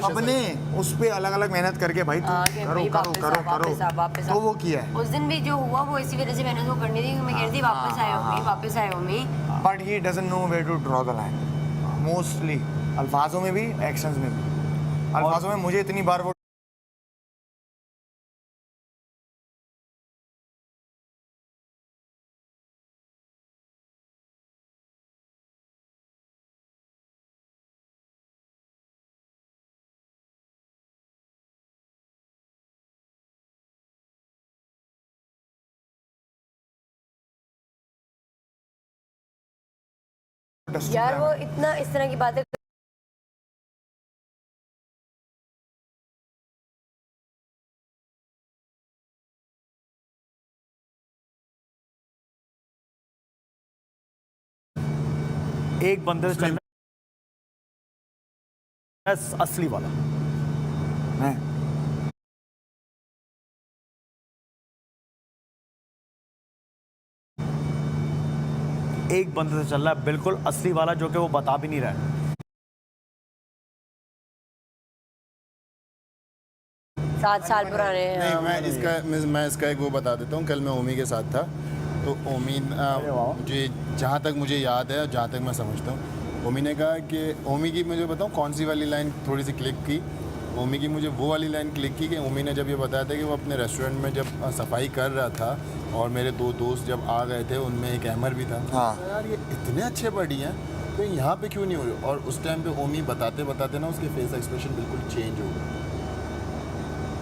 सबने उस पे अलग अलग मेहनत करके भाई करो करो करो करो तो वो किया है। उस दिन भी जो हुआ वो इसी वजह से मैंने उसको करनी थी, मैं कह रही थी वापस आए हो मी। But he doesn't know where to draw the line mostly, अल्फाजों में भी एक्शंस में भी। अल्फाजों में मुझे इतनी बार वो यार वो इतना इस तरह की बातें एक बंदे से चलना असली वाला मैं एक बंदे से चल रहा है बिल्कुल असली वाला, जो कि वो बता भी नहीं रहा है। 7 साल पुराने हैं। नहीं, मैं इसका एक वो बता देता हूँ। कल मैं ओमी के साथ था, तो ओमी मुझे जहाँ तक मुझे याद है और जहाँ तक मैं समझता हूँ, ओमी ने कहा कि ओमी की मुझे बताऊँ कौन सी वाली लाइन थोड़ी सी क्लिक की। ओमी की मुझे वो वाली लाइन क्लिक की कि ओमी ने जब ये बताया था कि वो अपने रेस्टोरेंट में जब सफाई कर रहा था और मेरे 2 दोस्त जब आ गए थे, उनमें एक अहमर भी था। हाँ। तो यार ये इतने अच्छे बड़ी हैं तो यहाँ पे क्यों नहीं हो रही। और उस टाइम पे ओमी बताते बताते ना उसके फेस एक्सप्रेशन बिल्कुल चेंज हो गया।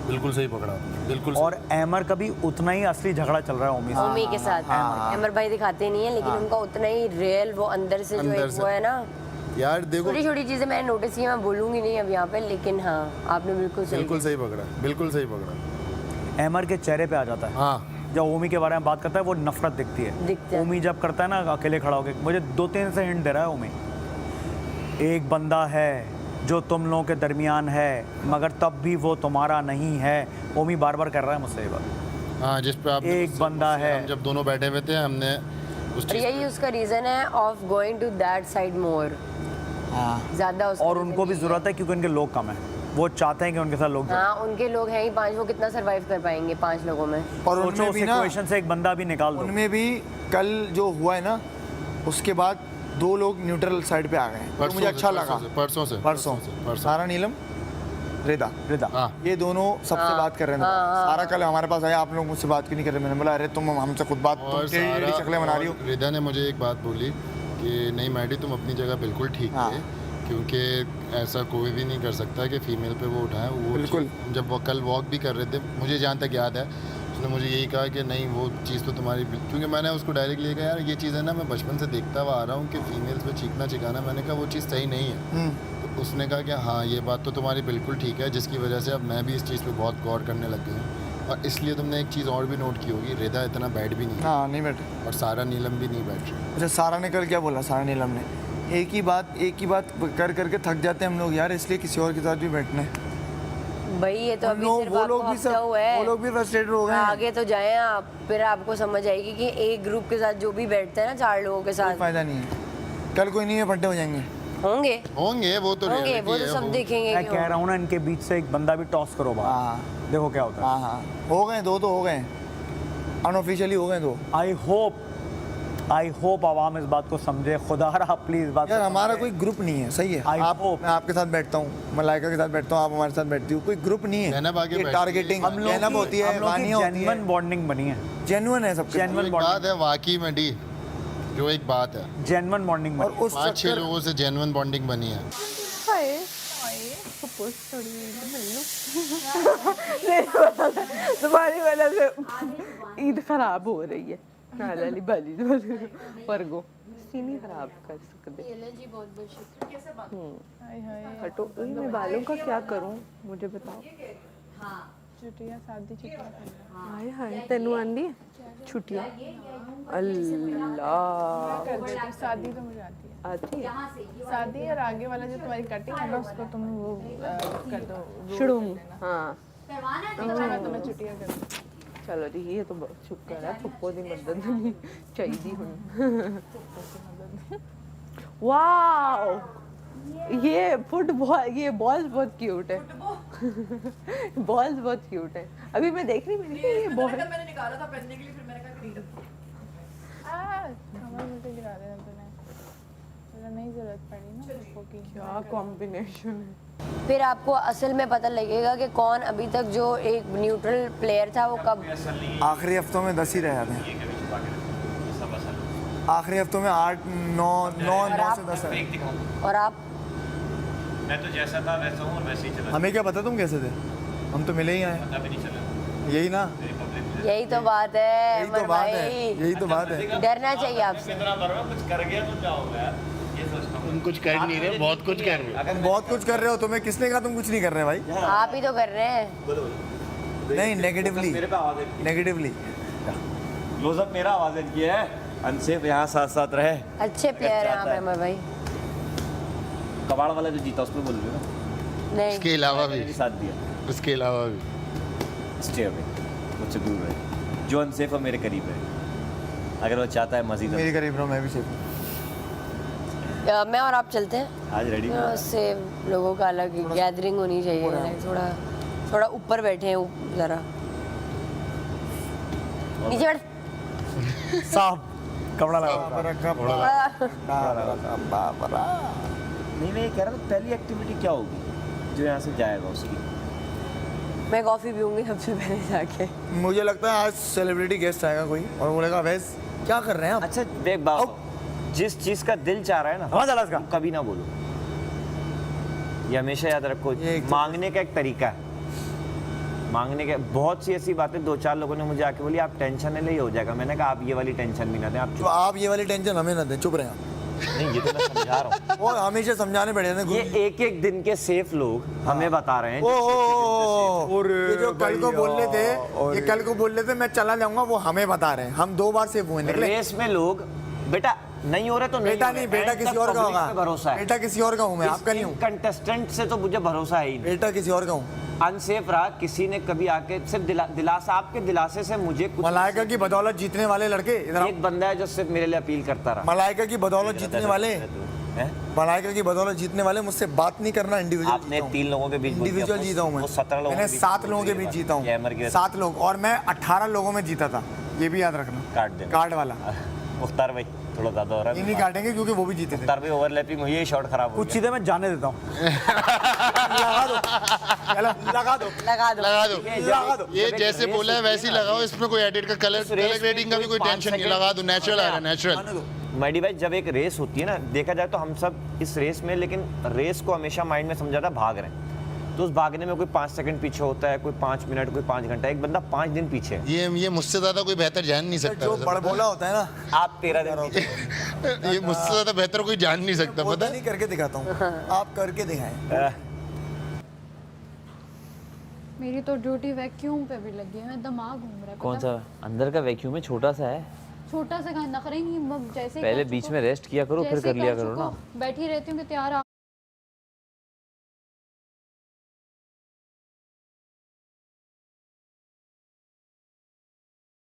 बिल्कुल सही पकड़ा आपने, बिल्कुल सही। और अहमर का भी उतना ही असली झगड़ा चल रहा है ओमी से। ओमी के साथ अमर भाई दिखाते नहीं है, लेकिन उनका उतना ही रियल वो अंदर से जो एक वो है ना। यार देखो, छोटी छोटी चीजें मैंने नोटिस की, मैं बोलूंगी नहीं अब यहाँ पे, लेकिन हाँ आपने बिल्कुल सही पकड़ा, बिल्कुल सही पकड़ा। अहमर के चेहरे पे आ जाता है। हाँ, जब ओमी के बारे में बात करता है वो नफरत दिखती है। ओमी जब करता है ना अकेले खड़ा होकर, मुझे 2-3 से हिंट दे रहा है ओमी। एक बंदा है जो तुम लोगों के दरमियान है, मगर तब भी वो तुम्हारा नहीं है। ओमी बार बार कर रहा है मुझसे ये बात। हाँ, जिस पे आप एक बंदा है। हम जब दोनों बैठे हुए थे, हमने और यही उसका रीजन है of going to that side more. ज्यादा और उनको भी जरूरत है क्योंकि उनके लोग कम हैं। वो चाहते हैं कि उनके साथ लोग। हाँ, उनके लोग हैं ही 5, वो कितना सरवाइव कर पाएंगे 5 लोगों में। और उनमें भी ना सिचुएशन से एक बंदा भी निकाल दो। उनमें भी कल जो हुआ है ना, उसके बाद 2 लोग न्यूट्रल साइड पे आ गए, तो मुझे अच्छा लगा। परसों सारा नीलम रिदा ये दोनों सबसे बात कर रहे हैं। सारा कल हमारे पास आया, आप लोग मुझसे बात क्यों नहीं कर रहे। मैंने बोला अरे तुम हमसे खुद बात, तुम टेढ़ी शक्लें बना रही हो। रिदा ने मुझे एक बात बोली कि नहीं मैडी, तुम अपनी जगह बिल्कुल ठीक है, क्योंकि ऐसा कोई भी नहीं कर सकता कि फीमेल पे वो उठाएं। वो बिल्कुल। जब वो कल वॉक भी कर रहे थे, मुझे जहाँ तक याद है, उसने मुझे यही कहा कि नहीं वो चीज़ तो तुम्हारी, क्योंकि मैंने उसको डायरेक्टली कहा यार ये चीज़ है ना, मैं बचपन से देखता हुआ आ रहा हूँ कि फीमेल्स पे चीखना चिकाना, मैंने कहा वो चीज़ सही नहीं है। तो उसने कहा कि हाँ ये बात तो तुम्हारी बिल्कुल ठीक है, जिसकी वजह से अब मैं भी इस चीज़ पे बहुत गौर करने लग गई हूँ। और इसलिए तुमने एक चीज़ और भी नोट की होगी, रिदा इतना बैठ भी नहीं। हाँ, नहीं बैठे। और सारा नीलम भी नहीं बैठ रही। अच्छा, सारा ने कल क्या बोला? सारा नीलम ने एक ही बात कर करके थक जाते हैं हम लोग यार, इसलिए किसी और के साथ भी बैठना है भाई। ये तो अभी सिर्फ वो लोग भी सब, वो लोग भी फ्रस्ट्रेटेड हो गए हैं। आगे तो जाएं आप, फिर आपको समझ आएगी कि एक ग्रुप के साथ जो भी बैठते हैं ना 4 लोगों के साथ, फायदा नहीं है। कल कोई नहीं है, फट्टे हो जाएंगे। होंगे वो तो सब देखेंगे। मैं कह रहा हूँ ना, इनके बीच से एक बंदा भी टॉस करो बाहर, देखो क्या होता है। हाँ, हो गए 2 तो हो गए, अनऑफिशियली हो गए 2। आई होप आवाम इस बात को समझे। खुदा रहा प्लीज बात यार, हमारा कोई ग्रुप नहीं है, सही है। मैं आपके साथ बैठता हूँ, मलाइका के साथ बैठता हूँ, आप हमारे साथ बैठती हो, कोई ग्रुप नहीं है। ये टारगेटिंग हम लोग होती है, वानियां होती है। जेन्युइन बॉन्डिंग बनी है, जेन्युइन है सब। जेन्युइन बात है वाकई में डी, जो एक बात है, जेन्युइन बॉन्डिंग। और उस 5-6 लोगों से जेन्युइन बॉन्डिंग बनी है। तुम्हारी वजह से ईद खराब हो रही है। नाली बाली वर्गो सीनी खराब कर सकते। हटो, मैं बालों का क्या करूं, मुझे बताओ। छुट्टियां, शादी छुट्टियां। हाय हाय, तेनू आंदी है छुट्टियां? अल्लाह, शादी तो मुझे आती है। शादी और आगे वाला जो तुम्हारी कटिंग है ना, उसको तुम वो कर दो शुड़ूंग। हाँ, तो मैं छुट्टियां कर दूँ। चलो जी, ये तो शुक्र है पप्पो दी मदद नहीं चाहिए हुन। वाओ, ये फुटबॉल, ये बॉल्स बहुत क्यूट है। बॉल्स बहुत क्यूट है। अभी मैं देख रही मैंने कहा ये बॉल मैंने निकाला था पहनने के लिए, फिर मैंने कहा कि कमर मुझे गिरा देना तूने, मुझे नहीं जरूरत पड़ी ना उसको की। क्या कॉम्बिनेशन है। फिर आपको असल में पता लगेगा कि कौन अभी तक जो एक न्यूट्रल प्लेयर था वो कब। आखिरी हफ्तों में 10 ही रह जाते हैं, आखिरी हफ्तों में 8 9 से 10 है। और आप मैं तो जैसा था वैसा हूँ और वैसे ही चला। हमें क्या पता तुम कैसे थे, हम तो मिले ही आए। पता भी नहीं चला। यही ना, यही तो बात है, यही तो बात है, यही तो बात है। डरना चाहिए आपसे। इतना बड़ा कुछ कर गया तो क्या होगा यार, ये सोचता हूँ। तुम कुछ कर नहीं रहे, बहुत कुछ कर रहे हो। तुम बहुत कुछ कर रहे हो, तुम्हें किसने कहा तुम कुछ नहीं कर रहे भाई? आप ही तो कर रहे हैं। नहीं, नेगेटिवली, मेरे पे आवाज नेगेटिवली। क्लोजअप मेरा आवाज किया है। अनसेफ यहाँ साथ साथ रहे। अच्छे प्लेयर हैं आप अमर भाई। कबाड़ वाला जो जीता उस पर बोल रहे हो ना, नहीं उसके अलावा भी, भी साथ दिया। उसके अलावा भी स्टे अवे, मुझसे दूर रहे। जो अनसेफ है मेरे करीब है, अगर वो चाहता है मजीद मेरे करीब रहो, मैं भी सेफ हूँ। मैं और आप चलते हैं। आज रेडी उससे लोगों का अलग गैदरिंग होनी चाहिए। थोड़ा ऊपर बैठे हैं जरा, नीचे बैठ। साहब कपड़ा लगा। नहीं मैं ये कह रहा था पहली एक्टिविटी क्या होगी जो यहाँ से जाएगा उसकी? मैं कॉफी पीऊंगी सबसे पहले जाके। मुझे लगता है आज सेलिब्रिटी गेस्ट आएगा कोई और बोलेगा वैस क्या कर रहे हैं आप? अच्छा देख बाबू, जिस चीज का दिल चाह रहा है ना आवाज आ रहा है इसका? कभी ना बोलो, ये हमेशा याद रखो। मांगने का एक तरीका है, मांगने के बहुत सी ऐसी बातें 2-4 लोगों ने मुझे आके बोली आप टेंशन नहीं ले, हो जाएगा। मैंने कहा आप ये वाली टेंशन भी ना दें, आप तो आप ये वाली टेंशन हमें ना दें, चुप रहे आप। नहीं ये तो मैं समझा रहा हूँ। वो हमेशा समझाने पड़े थे। ये एक एक दिन के सेफ लोग हमें बता रहे हैं। ओ ये जो कल को बोल रहे थे, ये कल को बोल रहे थे मैं चला जाऊंगा, वो हमें बता रहे हैं। हम 2 बार सेफ हुए निकले। रेस में लोग बेटा नहीं हो रहे तो बेटा नहीं, बेटा किसी और का होगा। भरोसा है, बेटा किसी और का हूँ मैं, आपका नहीं हूँ। कंटेस्टेंट से तो मुझे भरोसा है ही नहीं। बेटा किसी और का हूँ। अनसेफ रहा, किसी ने कभी आके सिर्फ दिलासा, आपके दिलासे से मुझे कुछ मलाइका की बदौलत जीतने वाले लड़के इधर आओ। एक बंदा है जो सिर्फ मेरे लिए अपील करता रहा। मलाइका की बदौलत जीतने वाले, मलाइका की बदौलत जीतने वाले मुझसे बात नहीं करना। इंडिविजुअल आपने 3 लोगों के बीच बोल दिया, इंडिविजुअल जीता हूँ मैं। वो 17 लोगों मैंने के बीच 7 लोगों के बीच जीता हूँ, 7 लोग, और मैं 18 लोगों में जीता था, ये भी याद रखना। काट देना कार्ड वाला मुख्तार भाई थोड़ा ज्यादा हो रहा ये है। नहीं काटेंगे क्योंकि वो भी जीते थे। मुख्तार भाई ओवरलैपिंग हुई है, शॉट खराब हो कुछ गया। चीजें मैं जाने देता हूँ। लगा दो, चलो लगा दो, लगा दो। लगा दो। लगा दो। ये जैसे बोला है वैसे ही लगाओ, इसमें कोई एडिट का कलर ग्रेडिंग का भी कोई टेंशन नहीं, लगा दो, नेचुरल आ रहा है, नेचुरल। मैडी भाई जब एक रेस होती है ना, देखा जाए तो हम सब इस रेस में, लेकिन रेस को हमेशा माइंड में समझा था भाग रहे हैं, तो उस भागने में कोई 5 सेकंड पीछे होता है, कोई 5 मिनट, कोई 5 घंटा, एक बंदा 5 दिन पीछे है। ये मुझसे ज्यादा कोई बेहतर जान नहीं सकता। जो बड़बोला होता है ना, आप 13 दिन पीछे हो। ये मुझसे ज्यादा बेहतर कोई जान नहीं सकता, वो पता है? नहीं करके दिखाता हूँ, आप करके दिखाएं। मेरी तो ड्यूटी वैक्यूम पे भी लगी है, मैं दिमाग घूम रहा है। कौन सा अंदर का वैक्यूम है? छोटा सा है, छोटा सा नखरे नहीं, जैसे पहले बीच में रेस्ट किया करो फिर कर लिया करो ना। बैठी रहती हूँ कि तैयार